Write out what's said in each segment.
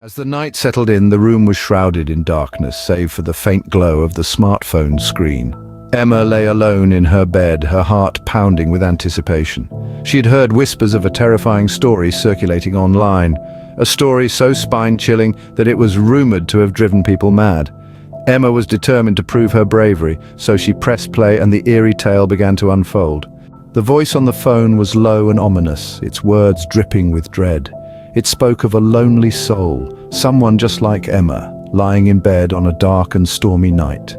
As the night settled in, the room was shrouded in darkness, save for the faint glow of the smartphone screen. Emma lay alone in her bed, her heart pounding with anticipation. She had heard whispers of a terrifying story circulating online, a story so spine-chilling that it was rumored to have driven people mad. Emma was determined to prove her bravery, so she pressed play and the eerie tale began to unfold. The voice on the phone was low and ominous, its words dripping with dread. It spoke of a lonely soul, someone just like Emma, lying in bed on a dark and stormy night.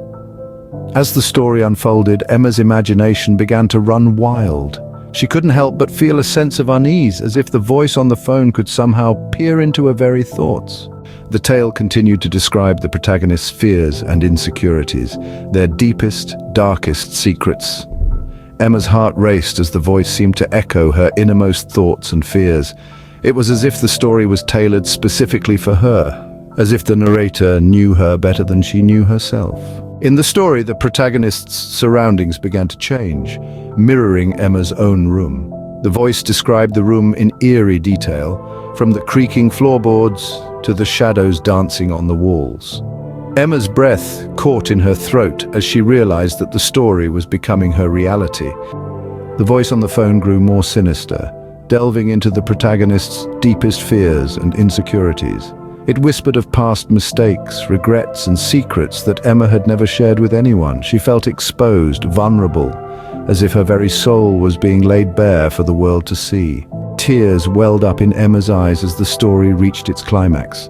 As the story unfolded, Emma's imagination began to run wild. She couldn't help but feel a sense of unease, as if the voice on the phone could somehow peer into her very thoughts. The tale continued to describe the protagonist's fears and insecurities, their deepest, darkest secrets. Emma's heart raced as the voice seemed to echo her innermost thoughts and fears. It was as if the story was tailored specifically for her, as if the narrator knew her better than she knew herself. In the story, the protagonist's surroundings began to change, mirroring Emma's own room. The voice described the room in eerie detail, from the creaking floorboards to the shadows dancing on the walls. Emma's breath caught in her throat as she realized that the story was becoming her reality. The voice on the phone grew more sinister, delving into the protagonist's deepest fears and insecurities. It whispered of past mistakes, regrets, and secrets that Emma had never shared with anyone. She felt exposed, vulnerable, as if her very soul was being laid bare for the world to see. Tears welled up in Emma's eyes as the story reached its climax.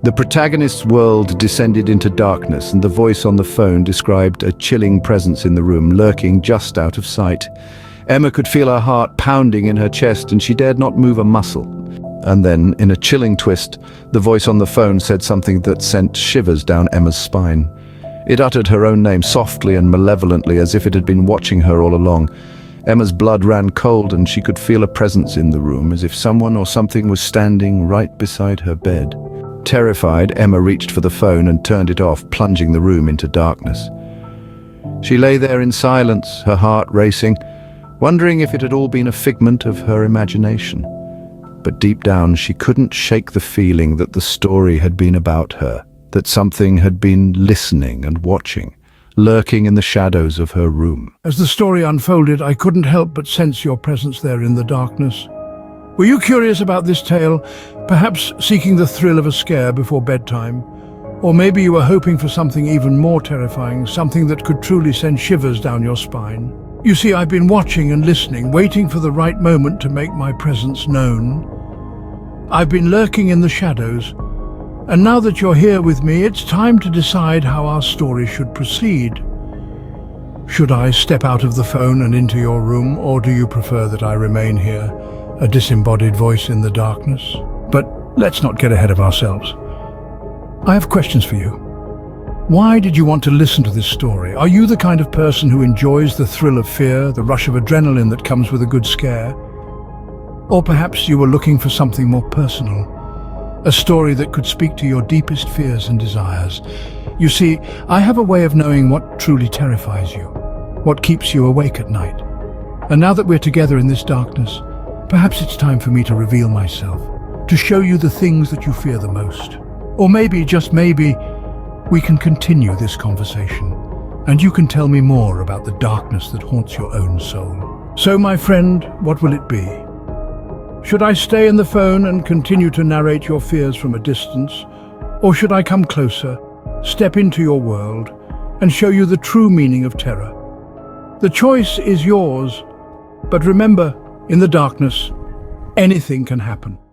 The protagonist's world descended into darkness, and the voice on the phone described a chilling presence in the room, lurking just out of sight. Emma could feel her heart pounding in her chest, and she dared not move a muscle. And then, in a chilling twist, the voice on the phone said something that sent shivers down Emma's spine. It uttered her own name softly and malevolently, as if it had been watching her all along. Emma's blood ran cold, and she could feel a presence in the room, as if someone or something was standing right beside her bed. Terrified, Emma reached for the phone and turned it off, plunging the room into darkness. She lay there in silence, her heart racing, wondering if it had all been a figment of her imagination. But deep down, she couldn't shake the feeling that the story had been about her, that something had been listening and watching, lurking in the shadows of her room. As the story unfolded, I couldn't help but sense your presence there in the darkness. Were you curious about this tale, perhaps seeking the thrill of a scare before bedtime? Or maybe you were hoping for something even more terrifying, something that could truly send shivers down your spine? You see, I've been watching and listening, waiting for the right moment to make my presence known. I've been lurking in the shadows, and now that you're here with me, it's time to decide how our story should proceed. Should I step out of the phone and into your room, or do you prefer that I remain here, a disembodied voice in the darkness? But let's not get ahead of ourselves. I have questions for you. Why did you want to listen to this story? Are you the kind of person who enjoys the thrill of fear, the rush of adrenaline that comes with a good scare? Or perhaps you were looking for something more personal, a story that could speak to your deepest fears and desires. You see, I have a way of knowing what truly terrifies you, what keeps you awake at night. And now that we're together in this darkness, perhaps it's time for me to reveal myself, to show you the things that you fear the most. Or maybe, just maybe, we can continue this conversation, and you can tell me more about the darkness that haunts your own soul. So, my friend, what will it be? Should I stay in the phone and continue to narrate your fears from a distance? Or should I come closer, step into your world, and show you the true meaning of terror? The choice is yours, but remember, in the darkness, anything can happen.